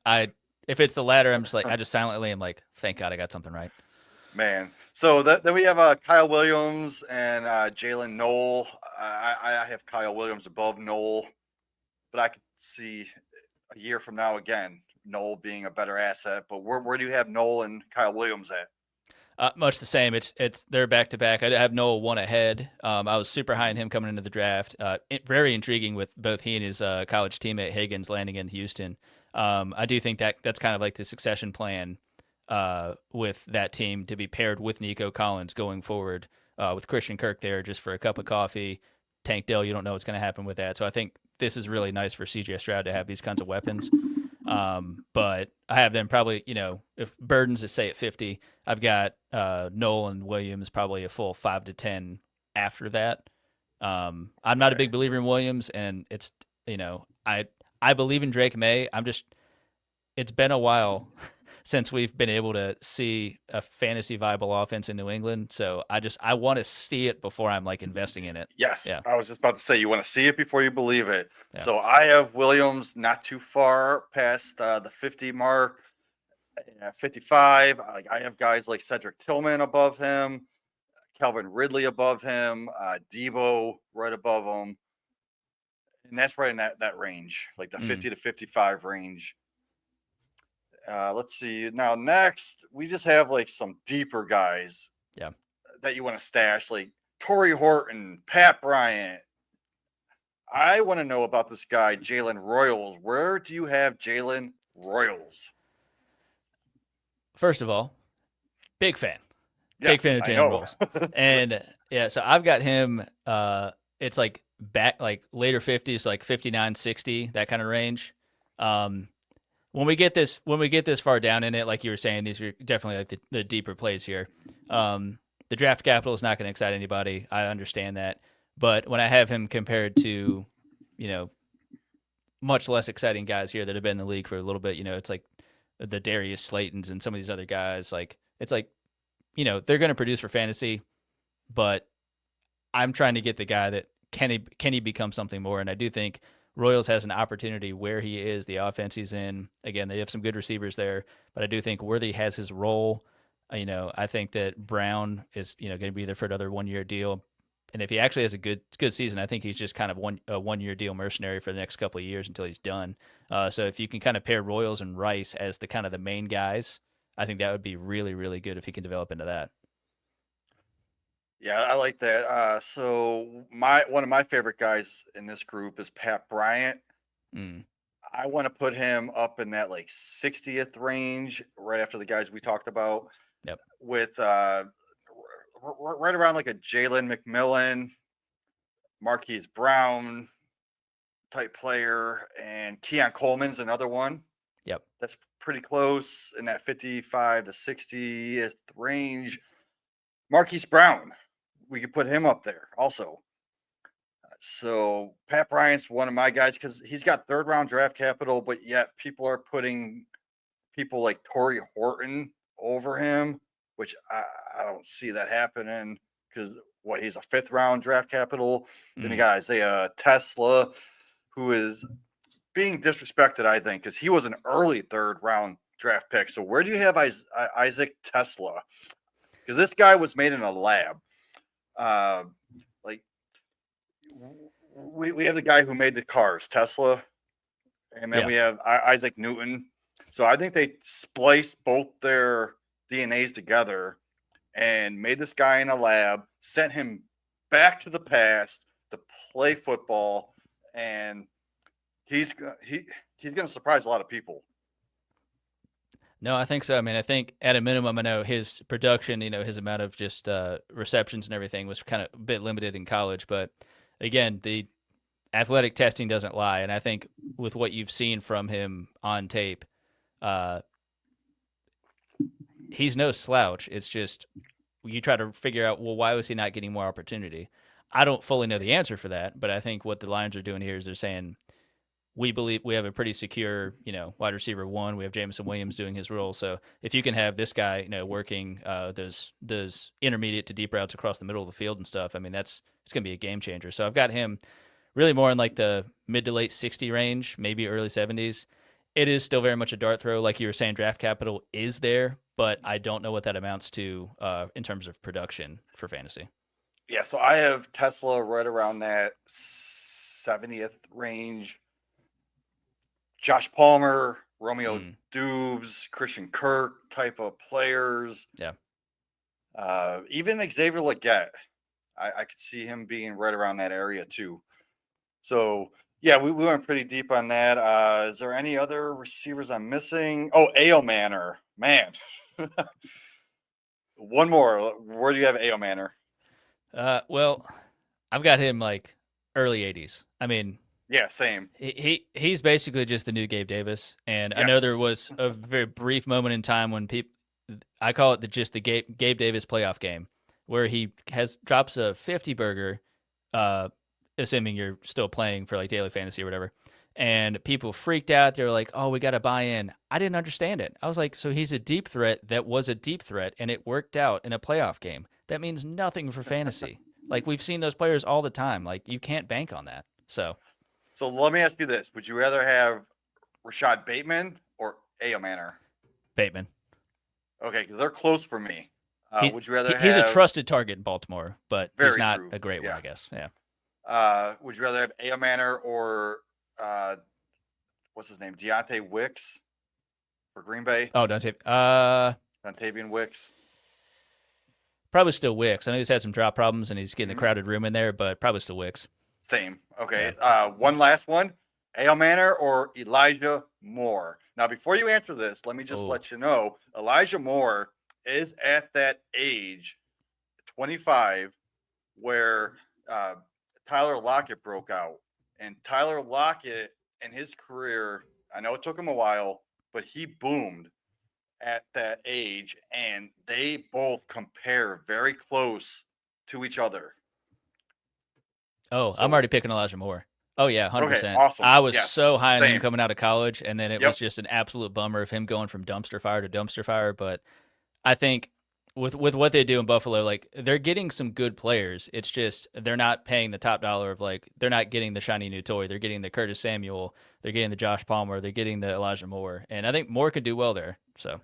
If it's the latter, I just silently am like, thank God I got something right. man. So then we have Kyle Williams and Jalen Noel. I have Kyle Williams above Noel, but I could see a year from now again Noel being a better asset. But where do you have Noel and Kyle Williams at? Much the same. It's they're back to back. I have Noah one ahead. I was super high on him coming into the draft. Very intriguing with both he and his college teammate Higgins landing in Houston. I do think that's kind of like the succession plan with that team to be paired with Nico Collins going forward with Christian Kirk there just for a cup of coffee. Tank Dell, you don't know what's going to happen with that. So I think this is really nice for CJ Stroud to have these kinds of weapons. But I have them probably, if Burden's at say at 50, I've got Noel and Williams probably a full 5 to 10 after that. I'm not a Okay. big believer in Williams, and it's I believe in Drake May. It's been a while since we've been able to see a fantasy viable offense in New England. So I want to see it before I'm like investing in it. Yes, Yeah, I was just about to say you want to see it before you believe it. yeah. So I have Williams not too far past the 50 mark, At 55, I have guys like Cedric Tillman above him, Calvin Ridley above him, Debo right above him, and that's right in that range, like the Mm, 50 to 55 range. Let's see. Now next, we just have like some deeper guys yeah. that you want to stash, like Torrey Horton, Pat Bryant. I want to know about this guy, Jalen Royals. Where do you have Jalen Royals? First of all, big fan. Big fan Yes, of I Jalen know. Rolls. And yeah, so I've got him it's like back like later 50s, like 59, 60, that kind of range. Um when we get this far down in it, like you were saying, these are definitely like the deeper plays here. The draft capital is not going to excite anybody. I understand that. But when I have him compared to, you know, much less exciting guys here that have been in the league for a little bit, it's like the Darius Slaytons and some of these other guys, like it's like, they're going to produce for fantasy, but I'm trying to get the guy that can he become something more. And I do think Royals has an opportunity where he is, the offense he's in. Again, they have some good receivers there, but I do think Worthy has his role. I think that Brown is going to be there for another 1 year deal. And if he actually has a good season, I think he's just kind of a 1 year deal mercenary for the next couple of years until he's done. So if you can kind of pair Royals and Rice as the kind of the main guys, I think that would be really, really good if he can develop into that. Yeah, I like that. So my one of my favorite guys in this group is Pat Bryant. Mm, I want to put him up in that like 60th range, right after the guys we talked about, yep. with right around like a Jalen McMillan, Marquise Brown type player, and Keon Coleman's another one. Yep. That's pretty close in that 55 to 60th range. Marquise Brown, we could put him up there also. So Pat Bryant's one of my guys because he's got third round draft capital, but yet people are putting people like Torrey Horton over him, which I don't see that happening because what he's a fifth round draft capital. Then you Mm. got Isaiah Tesla, who is being disrespected, I think, because he was an early third round draft pick. So where do you have Isaac Tesla? Because this guy was made in a lab. Uh, like we have the guy who made the cars, Tesla, and then Yeah. we have Isaac Newton. So I think they spliced both their DNAs together and made this guy in a lab, sent him back to the past to play football, and he's he's going to surprise a lot of people. No, I think so. I mean, I think at a minimum, I know his production, his amount of just receptions and everything was kind of a bit limited in college. But again, the athletic testing doesn't lie. And I think with what you've seen from him on tape, uh, he's no slouch. It's just you try to figure out, well, why was he not getting more opportunity? I don't fully know the answer for that, but I think what the Lions are doing here is they're saying, we believe we have a pretty secure, wide receiver one. We have Jameson Williams doing his role. So if you can have this guy, working those intermediate to deep routes across the middle of the field and stuff, I mean, it's going to be a game changer. So I've got him really more in like the mid to late 60 range, maybe early 70s. It is still very much a dart throw, like you were saying. Draft capital is there, but I don't know what that amounts to in terms of production for fantasy. Yeah, so I have Tesla right around that 70th range. Josh Palmer, Romeo Mm, Dubes, Christian Kirk type of players. yeah. Even Xavier Leggett, I could see him being right around that area too. So yeah, we went pretty deep on that. Is there any other receivers I'm missing? Oh, AO Manor, man. One more. Where do you have AO Manor? Well, I've got him like early 80s. I mean, Yeah, same. he's basically just the new Gabe Davis. And I know there Yes. was a very brief moment in time when people, I call it just the Gabe Davis playoff game, where he drops a 50 burger, uh, assuming you're still playing for like daily fantasy or whatever. And people freaked out. They were like, "Oh, we got to buy in." I didn't understand it. I was like, "So he's a deep threat that was a deep threat, and it worked out in a playoff game. That means nothing for fantasy. Like we've seen those players all the time. Like you can't bank on that." So So let me ask you this: would you rather have Rashad Bateman or AO Manor? Bateman. Okay, because they're close for me. Would you rather He's a have trusted target in Baltimore, but he's very not true? a great one, Yeah. I guess. Yeah. Would you rather have A. Manor or what's his name? Deontay Wicks for Green Bay? Oh, don't take. Dontavian Wicks. Probably still Wicks. I know he's had some drop problems and he's getting the Mhm. crowded room in there, but probably still Wicks. Same. Okay. One last one. A. Manor or Elijah Moore? Now, before you answer this, let me just let you know Elijah Moore is at that age, 25, where Tyler Lockett broke out. And Tyler Lockett in his career, I know it took him a while, but he boomed at that age. And they both compare very close to each other. Oh, I'm So, already picking Elijah Moore. Oh yeah, okay, 100%. awesome. I was Yes, so high on him same. coming out of college, and then it was Yep. just an absolute bummer of him going from dumpster fire to dumpster fire. But I think with what they do in Buffalo, like they're getting some good players. It's just they're not paying the top dollar of like they're not getting the shiny new toy. They're getting the Curtis Samuel, they're getting the Josh Palmer, they're getting the Elijah Moore, and I think Moore could do well there. So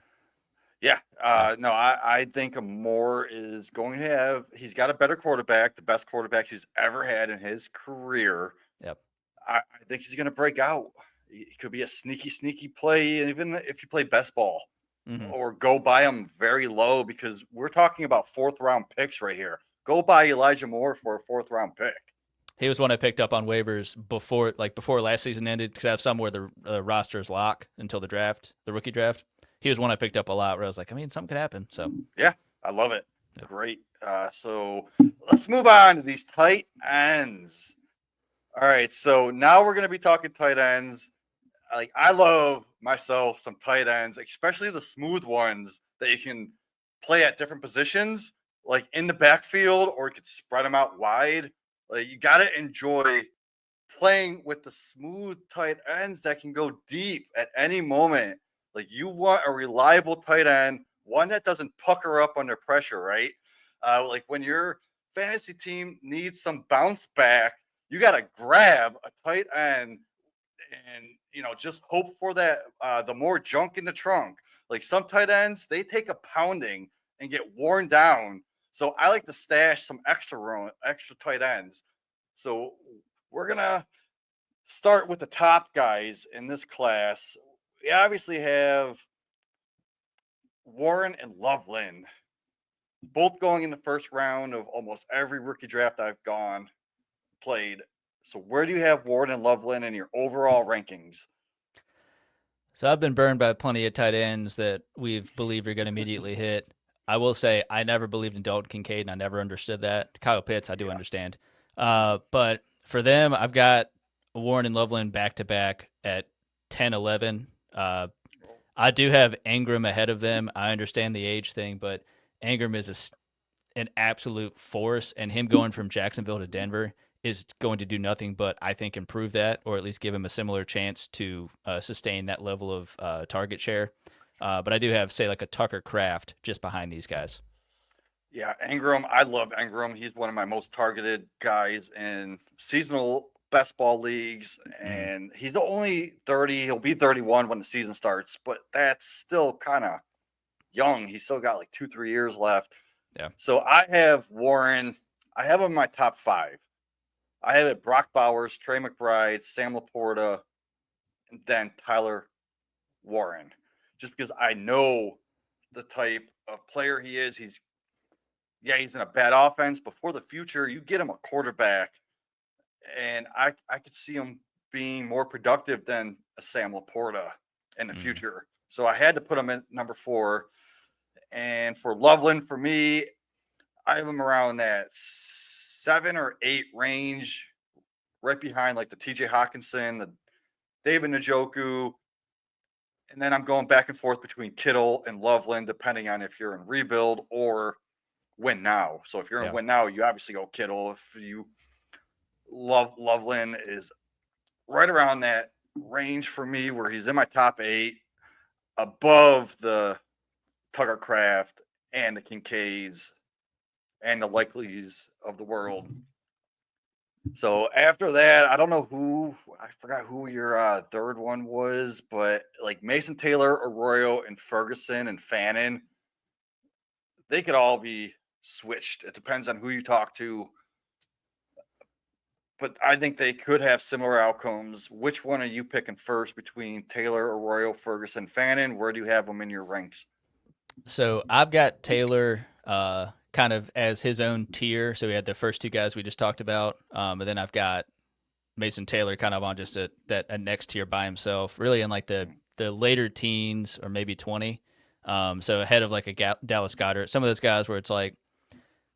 Yeah. yeah, No, I think Moore is going to have, he's got a better quarterback, the best quarterback he's ever had in his career. yep. I think he's going to break out. He could be a sneaky play, and even if you play best ball Mm-hmm. or go buy him very low, because we're talking about fourth round picks right here. Go buy Elijah Moore for a fourth round pick. He was one I picked up on waivers before last season ended because I have some where the rosters lock until the draft, the rookie draft. He was one I picked up a lot where I was like, I mean, something could happen. So Yeah, I love it. yep. Great. So let's move on to these tight ends. All right, so now we're going to be talking tight ends. Like, I love myself some tight ends, especially the smooth ones that you can play at different positions, like in the backfield, or you could spread them out wide. Like, you got to enjoy playing with the smooth tight ends that can go deep at any moment. Like, you want a reliable tight end, one that doesn't pucker up under pressure, right? Like when your fantasy team needs some bounce back, you got to grab a tight end and just hope for that the more junk in the trunk. Like, some tight ends, they take a pounding and get worn down. So I like to stash some extra tight ends. So we're gonna start with the top guys in this class. We obviously have Warren and Loveland, both going in the first round of almost every rookie draft I've played. So where do you have Warren and Loveland in your overall rankings? So I've been burned by plenty of tight ends that we've believed are going to immediately hit. I will say I never believed in Dalton Kincaid, and I never understood that. Kyle Pitts, I do Yeah. understand. But for them, I've got Warren and Loveland back to back at 10, 11. I do have Ingram ahead of them. I understand the age thing, but Ingram is an absolute force, and him going from Jacksonville to Denver is going to do nothing but, I think, improve that, or at least give him a similar chance to sustain that level of target share. But I do have, say, like a Tucker Kraft just behind these guys. Yeah, Ingram. I love Ingram. He's one of my most targeted guys in seasonal best ball leagues, Mm, and he's only 30. He'll be 31 when the season starts, but that's still kind of young. He's still got like 2, 3 years left. yeah. So I have Warren. I have him in my top five. I have it Brock Bowers, Trey McBride, Sam Laporta, and then Tyler Warren. Just because I know the type of player he is. He's in a bad offense, but for the future, you get him a quarterback, and I could see him being more productive than a Sam Laporta in the Mm. future. So I had to put him in number 4. And for Loveland, for me, I have him around that 7 or 8 range, right behind like the TJ Hawkinson, the David Njoku. And then I'm going back and forth between Kittle and Loveland, depending on if you're in rebuild or win now. So if you're in Yeah. win now, you obviously go Kittle. If you Loveland is right around that range for me, where he's in my top 8, above the Tucker Craft and the Kincaids and the Likeleys of the world. So after that, I don't know who I forgot who your third one was, but like Mason Taylor, Arroyo, and Ferguson and Fannin, they could all be switched. It depends on who you talk to, but I think they could have similar outcomes. Which one are you picking first between Taylor, Arroyo, Ferguson, Fannin? Where do you have them in your ranks? So I've got Taylor kind of as his own tier. So we had the first two guys we just talked about, and then I've got Mason Taylor kind of on just a next tier by himself, really in like the later teens or maybe 20. So ahead of like a Dallas Goddard, some of those guys where it's like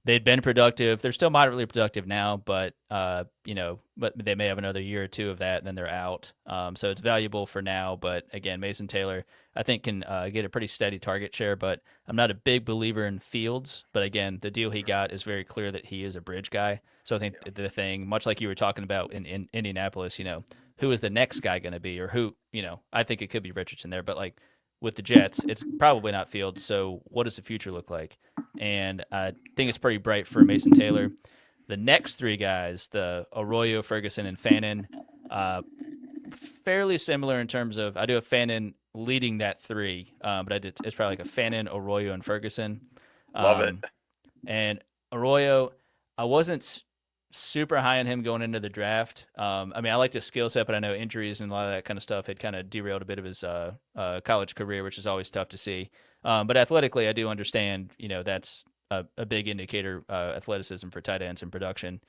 they'd been productive. They're still moderately productive now, but but they may have another year or two of that, and then they're out. So it's valuable for now. But again, Mason Taylor, I think can get a pretty steady target share. But I'm not a big believer in Fields. But again, the deal he got is very clear that he is a bridge guy. So I think Yeah. the thing, much like you were talking about in Indianapolis, who is the next guy going to be, or who, I think it could be Richardson there, but like with the Jets, it's probably not Fields. So what does the future look like? And I think it's pretty bright for Mason Taylor. The next three guys, the Arroyo, Ferguson, and Fannin, uh, fairly similar in terms of I do have Fannin leading that three, but it's probably like a Fannin, Arroyo, and Ferguson. Love it. Um, and Arroyo, I wasn't super high on him going into the draft. I mean, I liked his skill set, but I know injuries and a lot of that kind of stuff had kind of derailed a bit of his college career, which is always tough to see. But athletically, I do understand, that's a big indicator, athleticism for tight ends and production.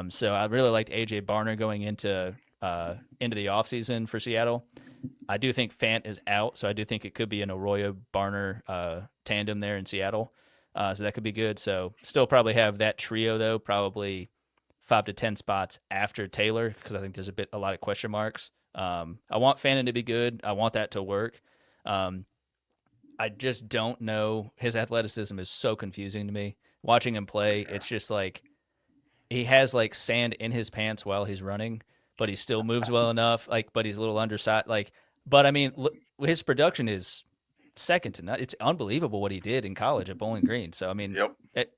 So I really liked AJ Barner going into the offseason for Seattle. I do think Fant is out, so I do think it could be an Arroyo Barner tandem there in Seattle. So that could be good. So still probably have that trio though, probably 5 to 10 spots after Taylor because I think there's a lot of question marks. I want Fannin to be good. I want that to work. Um, I just don't know. His athleticism is so confusing to me. Watching him play, Yeah. it's just like he has like sand in his pants while he's running, but he still moves well enough. Like, but he's a little undersized. Like, but I mean, look, his production is second to none. It's unbelievable what he did in college at Bowling Green. So I mean, Yep. it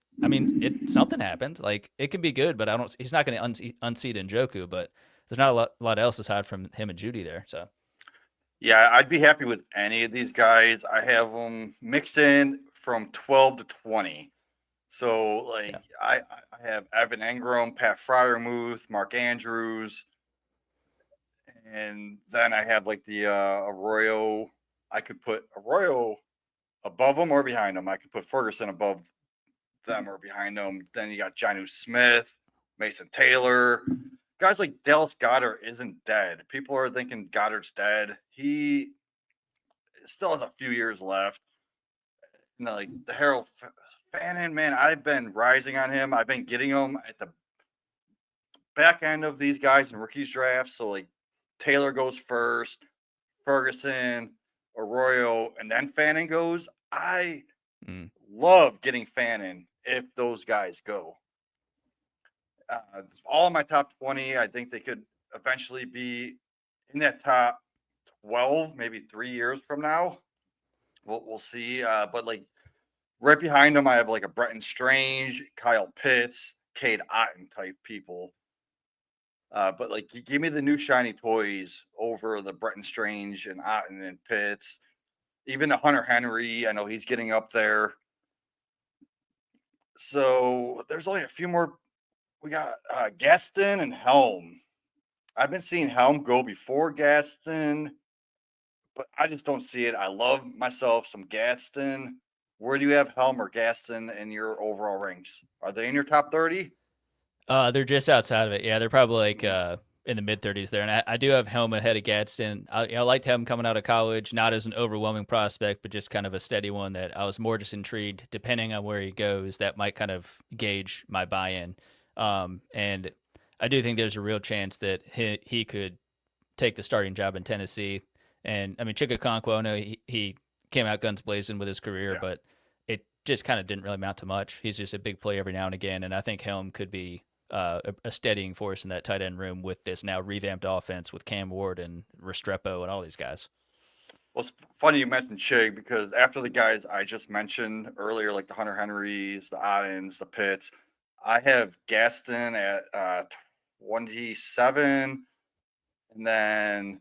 something happened. Like it can be good, but I don't. He's not going to unseat Njoku, but there's not a lot else aside from him and Judy there. So Yeah, I'd be happy with any of these guys. I have them mixed in from 12 to 20. So like yeah, I have Evan Engram, Pat Fryermuth, Mark Andrews, and then I have like the Arroyo. I could put Arroyo above them or behind them. I could put Ferguson above them or behind them. Then you got Jonnu Smith, Mason Taylor. Guys like Dallas Goddard isn't dead. People are thinking Goddard's dead. He still has a few years left. Like the Harold Fannin, man, I've been rising on him. I've been getting him at the back end of these guys in rookies drafts. So like Taylor goes first, Ferguson, Arroyo, and then Fannin goes. I mm. love getting Fannin if those guys go. All of my top 20, I think they could eventually be in that top 12, maybe 3 years from now. We'll see. But like right behind them, I have like a Bretton Strange, Kyle Pitts, Cade Otton type people. But like, give me the new shiny toys over the Bretton Strange and Otton and Pitts. Even the Hunter Henry, I know he's getting up there. So there's only a few more. We got Gaston and Helm. I've been seeing Helm go before Gaston, but I just don't see it. I love myself some Gaston. Where do you have Helm or Gaston in your overall ranks? Are they in your top 30? they're just outside of it. Yeah, they're probably like Mm, in the mid 30s there. And I do have Helm ahead of Gadsden. I liked him coming out of college, not as an overwhelming prospect, but just kind of a steady one that I was more just intrigued, depending on where he goes, that might kind of gauge my buy in. And I do think there's a real chance that he could take the starting job in Tennessee. And I mean, Chickaconquo, I know he came out guns blazing with his career, yeah. but it just kind of didn't really amount to much. He's just a big play every now and again. And I think Helm could be a steadying force in that tight end room with this now revamped offense with Cam Ward and Restrepo and all these guys. Well, it's funny you mentioned Chig because after the guys I just mentioned earlier, like the Hunter Henrys, the Ottens, the Pitts, I have Gaston at 1D7, and then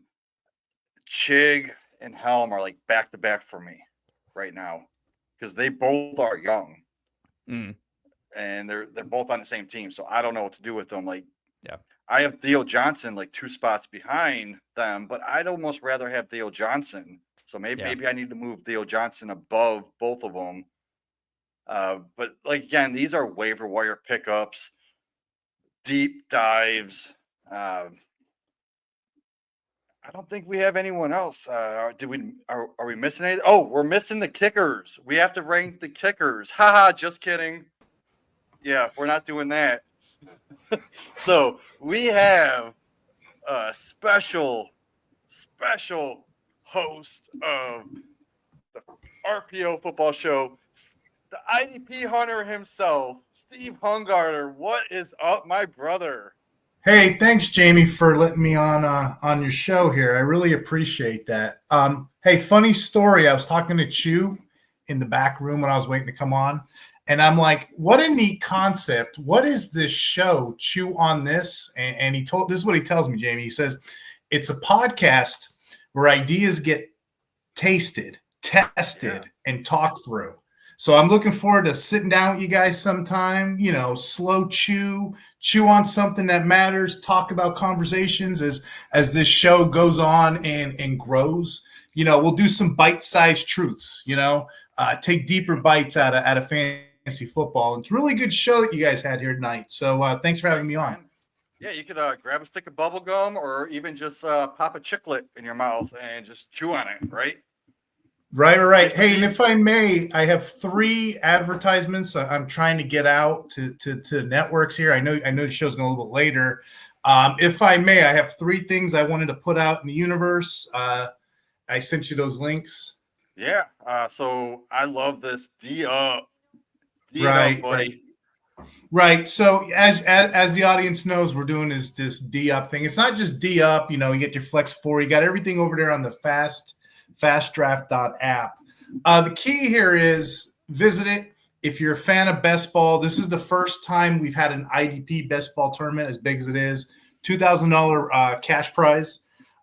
Chig and Helm are like back to back for me right now because they both are young and they're both on the same team. So I don't know what to do with them. Like, Yeah. I have Theo Johnson like 2 spots behind them, but I'd almost rather have Theo Johnson. So maybe I need to move Theo Johnson above both of them. But like again, these are waiver wire pickups, deep dives. I don't think we have anyone else. Are we missing anything? Oh, we're missing the kickers. We have to rank the kickers. Haha, just kidding. Yeah, we're not doing that. So we have a special host of the RPO football show, the IDP hunter himself, Steve Hungarter. What is up, my brother? Hey, thanks, Jamie, for letting me on your show here. I really appreciate that. Hey, funny story. I was talking to Chew in the back room when I was waiting to come on, and I'm like, "What a neat concept! What is this show? Chew on this?" And this is what he tells me, Jamie. He says it's a podcast where ideas get tasted, tested, and talked through. So I'm looking forward to sitting down with you guys sometime, slow chew on something that matters, talk about conversations as this show goes on and grows. We'll do some bite-sized truths, take deeper bites out of fantasy football. It's a really good show that you guys had here tonight. So thanks for having me on. Yeah, you could grab a stick of bubble gum or even just pop a chiclet in your mouth and just chew on it, right? Right. Hey, and if I may, I have 3 advertisements I'm trying to get out to networks here. I know the show's going a little bit later. If I may, I have 3 things I wanted to put out in the universe. I sent you those links. Yeah. So I love this D up. Right, buddy. Right. So as the audience knows, we're doing this D up thing. It's not just D up. You get your Flex 4. You got everything over there on the fastdraft.app. The key here is visit it. If you're a fan of best ball, this is the first time we've had an IDP best ball tournament as big as it is. $2,000 cash prize.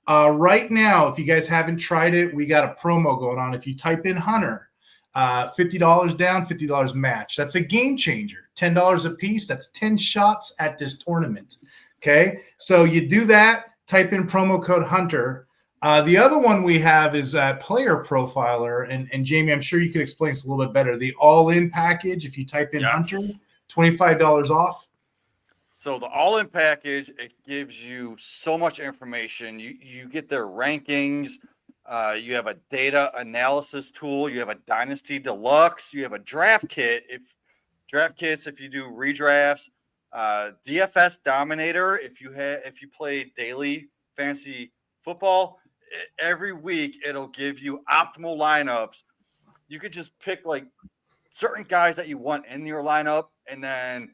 Right now, if you guys haven't tried it, we got a promo going on. If you type in Hunter, $50 down, $50 match. That's a game changer. $10 a piece. That's 10 shots at this tournament. Okay, so you do that. Type in promo code Hunter. The other one we have is Player Profiler, and Jamie, I'm sure you could explain this a little bit better. The all-in package. If you type in Hunter, $25 off. So the all-in package, it gives you so much information. You get their rankings. You have a data analysis tool. You have a Dynasty Deluxe. You have a draft kit. If you do redrafts, DFS Dominator. If you play daily fantasy football, every week it'll give you optimal lineups. You could just pick like certain guys that you want in your lineup, and then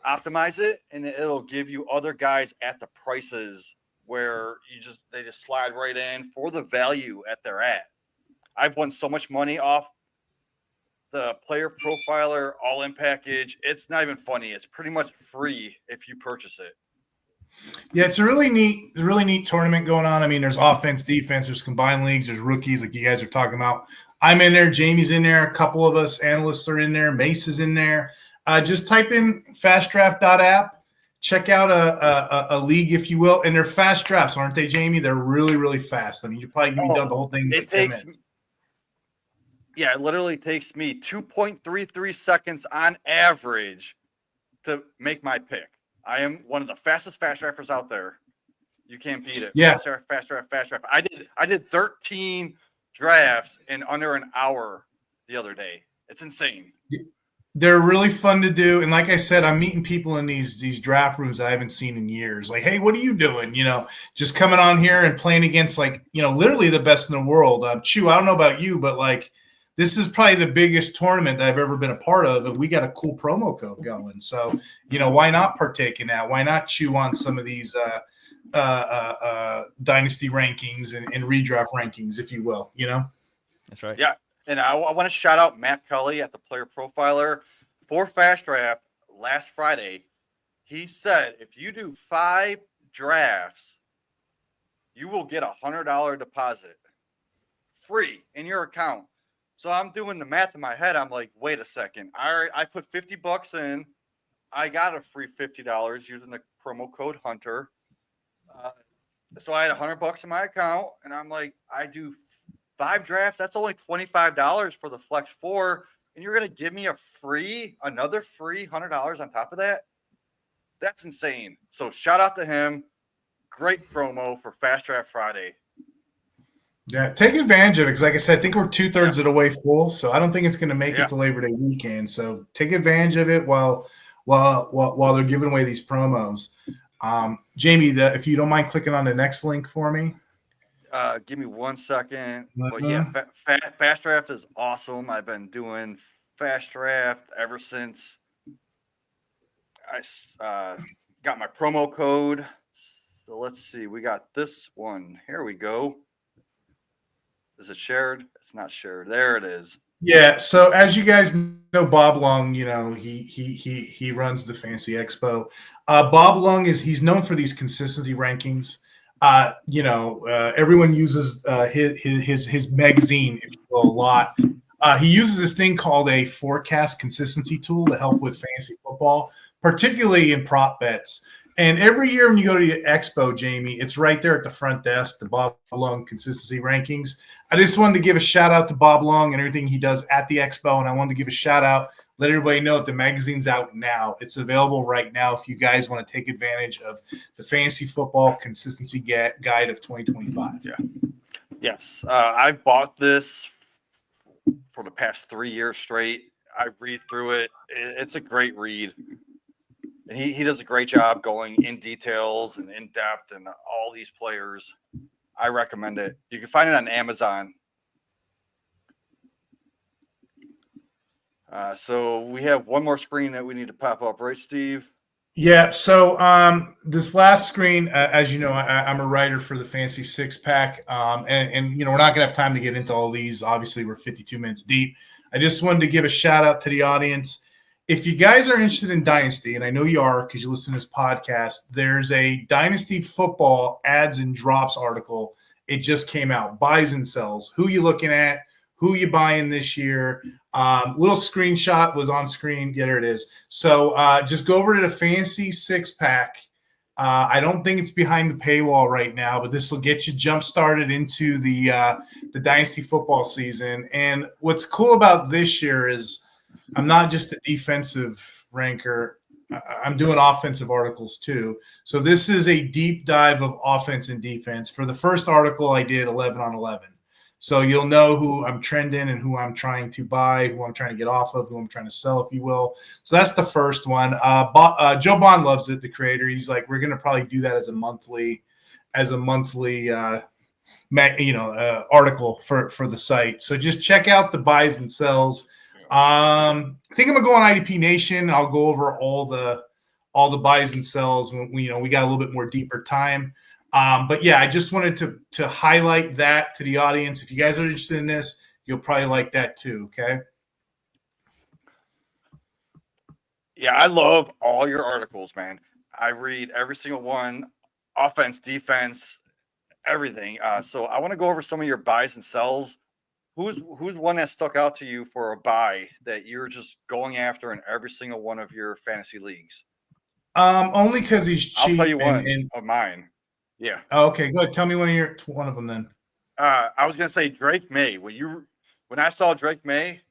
optimize it, and it'll give you other guys at the prices where they just slide right in for the value at they're at. I've won so much money off the Player Profiler all-in package. It's not even funny. It's pretty much free if you purchase it. Yeah, it's a really neat tournament going on. I mean, there's offense, defense, there's combined leagues, there's rookies like you guys are talking about. I'm in there, Jamie's in there, a couple of us analysts are in there, Mace is in there. Just type in fastdraft.app, check out a league, if you will, and they're fast drafts, aren't they, Jamie? They're really, really fast. I mean, you're probably going to be done the whole thing in like 10 minutes. Yeah, it literally takes me 2.33 seconds on average to make my pick. I am one of the fastest fast drafters out there. You can't beat it. Yeah. Fast draft. I did 13 drafts in under an hour the other day. It's insane. They're really fun to do. And like I said, I'm meeting people in these draft rooms I haven't seen in years. Like, hey, what are you doing? Just coming on here and playing against literally the best in the world. Chew, I don't know about you, but this is probably the biggest tournament I've ever been a part of. And we got a cool promo code going. So, why not partake in that? Why not chew on some of these dynasty rankings and redraft rankings, if you will, That's right. Yeah. And I want to shout out Matt Kelly at the Player Profiler for Fast Draft last Friday. He said if you do 5 drafts, you will get $100 deposit free in your account. So I'm doing the math in my head. I'm like, wait a second. I put $50 in. I got a free $50 using the promo code Hunter. So I had $100 in my account, and I'm like, I do 5 drafts. That's only $25 for the Flex 4, and you're gonna give me another free $100 on top of that? That's insane. So shout out to him. Great promo for Fast Draft Friday. Yeah, take advantage of it because, like I said, I think we're 2/3 of the way full, so I don't think it's going to make it to Labor Day weekend. So take advantage of it while they're giving away these promos. Jamie, if you don't mind clicking on the next link for me. Give me 1 second. But yeah, Fast Draft is awesome. I've been doing Fast Draft ever since I got my promo code. So let's see. We got this one. Here we go. Is it shared? It's not shared. There it is. Yeah. So as you guys know, Bob Long, he runs the Fantasy Expo. Bob Long he's known for these consistency rankings. Everyone uses his magazine, if you will, a lot. He uses this thing called a forecast consistency tool to help with fantasy football, particularly in prop bets. And every year when you go to the expo, Jamie, it's right there at the front desk, the Bob Long consistency rankings. I just wanted to give a shout out to Bob Long and everything he does at the expo. And I wanted to give a shout out, let everybody know that the magazine's out now. It's available right now if you guys want to take advantage of the fantasy football consistency guide of 2025. Yeah. Yes. I've bought this for the past 3 years straight. I read through it. It's a great read. And he does a great job going in details and in depth and all these players. I recommend it. You can find it on Amazon. So we have one more screen that we need to pop up, right, Steve? Yeah. So this last screen, as you know, I'm a writer for the Fantasy Six Pack, and we're not going to have time to get into all these. Obviously, we're 52 minutes deep. I just wanted to give a shout out to the audience. If you guys are interested in Dynasty, and I know you are because you listen to this podcast, there's a Dynasty football ads and drops article. It just came out. Buys and sells. Who you looking at? Who you buying this year? Little screenshot was on screen. Yeah, there it is. So just go over to the Fantasy Six Pack. I don't think it's behind the paywall right now, but this will get you jump started into the Dynasty football season. And what's cool about this year is I'm not just a defensive ranker. I'm doing offensive articles too. So this is a deep dive of offense and defense. For the first article, I did 11 on 11. So you'll know who I'm trending and who I'm trying to buy, who I'm trying to get off of, who I'm trying to sell, if you will. So that's the first one. Joe Bond loves it, the creator. He's like, we're going to probably do that as a monthly article for the site. So just check out the buys and sells. I think I'm gonna go on IDP Nation. I'll go over all the buys and sells when we got a little bit more deeper time. But yeah, I just wanted to highlight that to the audience. If you guys are interested in this, you'll probably like that too. Okay. Yeah, I love all your articles, man. I read every single one, offense, defense, everything. So I want to go over some of your buys and sells. Who's one that stuck out to you for a buy that you're just going after in every single one of your fantasy leagues? Only because he's cheap. I'll tell you one of mine. Yeah. Okay, go ahead. Tell me one of them then. I was gonna say Drake May. When I saw Drake May,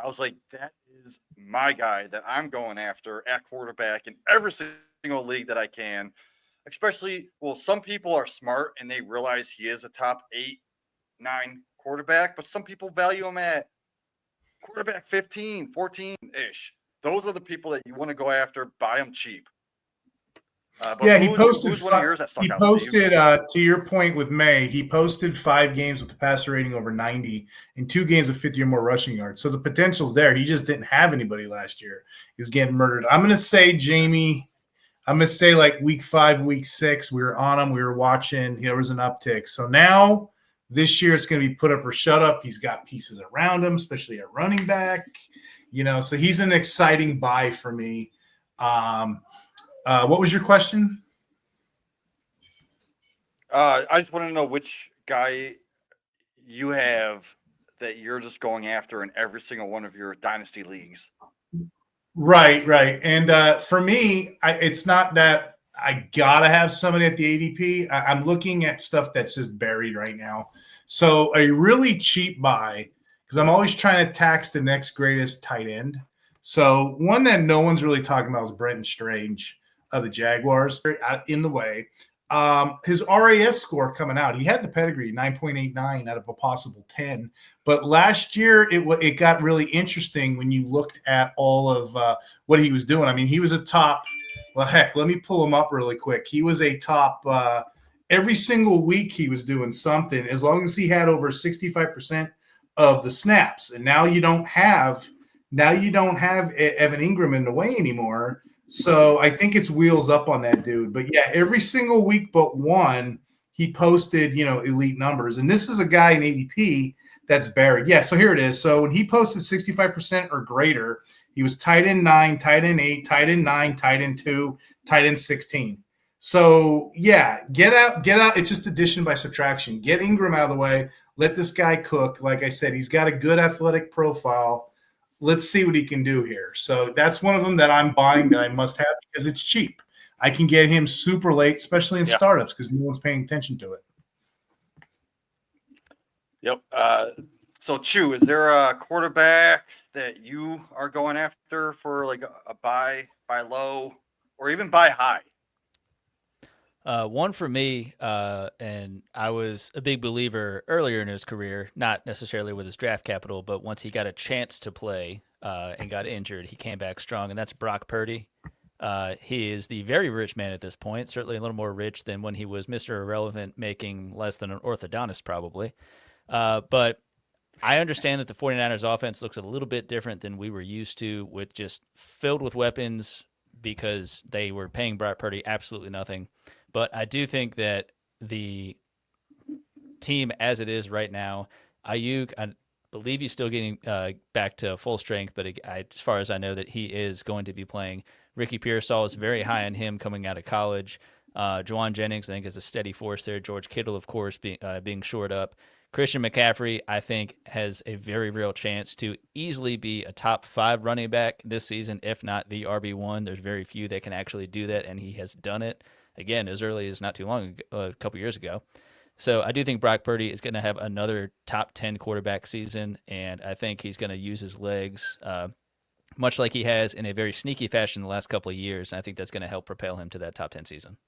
I was like, that is my guy that I'm going after at quarterback in every single league that I can. Especially, some people are smart and they realize he is a top 8, 9 quarterback, but some people value him at quarterback 15, 14-ish. Those are the people that you want to go after, buy them cheap. He posted. Who's one of yours that stuck he out posted to your point with May. He posted 5 games with the passer rating over 90 and 2 games with 50 or more rushing yards. So the potential's there. He just didn't have anybody last year. He was getting murdered. I'm going to say, Jamie, like week 5, week 6, we were on him. We were watching. There was an uptick. So now this year it's going to be put up or shut up. He's got pieces around him, especially at running back. So he's an exciting buy for me. What was your question? I just want to know which guy you have that you're just going after in every single one of your dynasty leagues. Right. And for me, it's not that I gotta have somebody at the ADP. I'm looking at stuff that's just buried right now. So a really cheap buy, because I'm always trying to tax the next greatest tight end. So one that no one's really talking about is Brenton Strange of the Jaguars. In the way. His RAS score coming out, he had the pedigree 9.89 out of a possible 10. But last year, it got really interesting when you looked at all of what he was doing. I mean, he was a top. Well, heck, let me pull him up really quick. He was a top every single week. He was doing something as long as he had over 65% of the snaps. And now you don't have Evan Ingram in the way anymore. So I think it's wheels up on that dude. But yeah, every single week but one, he posted, elite numbers. And this is a guy in ADP that's buried. Yeah, so here it is. So when he posted 65% or greater, he was tight end 9, tight end 8, tight end 9, tight end 2, tight end 16. So yeah, get out. It's just addition by subtraction. Get Ingram out of the way. Let this guy cook. Like I said, he's got a good athletic profile. Let's see what he can do here. So that's one of them that I'm buying that I must have because it's cheap. I can get him super late, especially in startups because no one's paying attention to it. Yep. So Chew, is there a quarterback that you are going after for like a buy low or even buy high? One for me, and I was a big believer earlier in his career, not necessarily with his draft capital, but once he got a chance to play and got injured, he came back strong, and that's Brock Purdy. He is the very rich man at this point, certainly a little more rich than when he was Mr. Irrelevant, making less than an orthodontist probably. But I understand that the 49ers offense looks a little bit different than we were used to, with just filled with weapons because they were paying Brock Purdy absolutely nothing. But I do think that the team as it is right now, Ayuk, I believe he's still getting back to full strength, but as far as I know that he is going to be playing. Ricky Pearsall is very high on him coming out of college. Juwan Jennings, I think, is a steady force there. George Kittle, of course, being shored up. Christian McCaffrey, I think, has a very real chance to easily be a top 5 running back this season, if not the RB1. There's very few that can actually do that, and he has done it. Again, as early as not too long ago, a couple years ago. So I do think Brock Purdy is going to have another top 10 quarterback season, and I think he's going to use his legs much like he has in a very sneaky fashion the last couple of years, and I think that's going to help propel him to that top 10 season.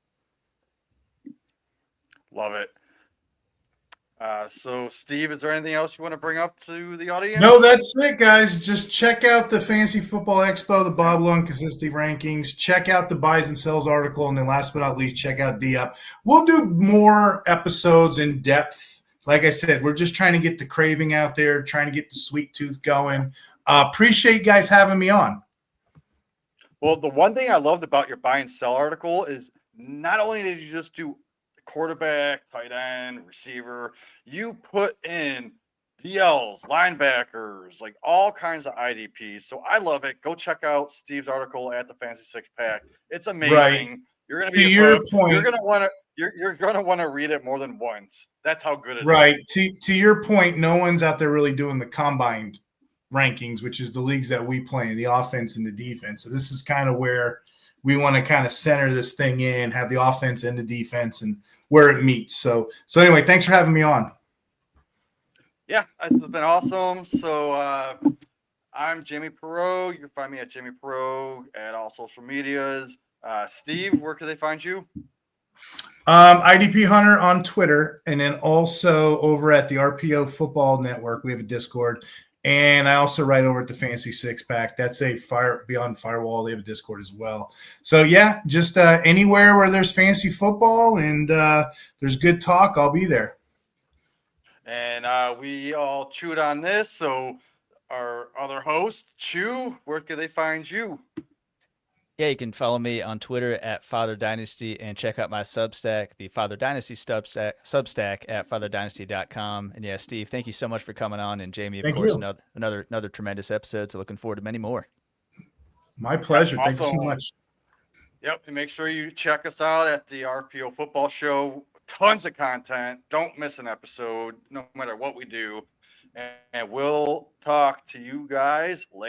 Love it. So, Steve, is there anything else you want to bring up to the audience? No, that's it, guys. Just check out the Fantasy Football Expo, the Bob Lowe Consistency Rankings. Check out the buys and sells article. And then last but not least, check out D-Up. We'll do more episodes in depth. Like I said, we're just trying to get the craving out there, trying to get the sweet tooth going. Appreciate you guys having me on. Well, the one thing I loved about your buy and sell article is not only did you just do quarterback, tight end, receiver, you put in DLs, linebackers, like all kinds of IDPs. So I love it. Go check out Steve's article at the Fantasy Six Pack. It's amazing. Right. You're gonna be hooked. You're gonna want to read it more than once. That's how good it is. Right. To your point, no one's out there really doing the combined rankings, which is the leagues that we play in, the offense and the defense. So this is kind of where we want to kind of center this thing in, have the offense and the defense and where it meets. So anyway, thanks for having me on. Yeah, it's been awesome. So I'm Jamie Perot. You can find me at Jamie Perot at all social medias. Steve, where can they find you? IDP Hunter on Twitter, and then also over at the RPO Football Network, we have a Discord. And I also write over at the Fantasy Six Pack. That's a Beyond Firewall. They have a Discord as well. So yeah, just anywhere where there's fantasy football and there's good talk, I'll be there. And we all chewed on this. So our other host, Chew, where can they find you? Yeah, you can follow me on Twitter at Father Dynasty and check out my Substack, the Father Dynasty Substack at fatherdynasty.com. And yeah, Steve, thank you so much for coming on. And Jamie, of course, another tremendous episode. So looking forward to many more. My pleasure. Awesome. Thank you so much. Yep. And make sure you check us out at the RPO Football Show. Tons of content. Don't miss an episode, no matter what we do. And we'll talk to you guys later.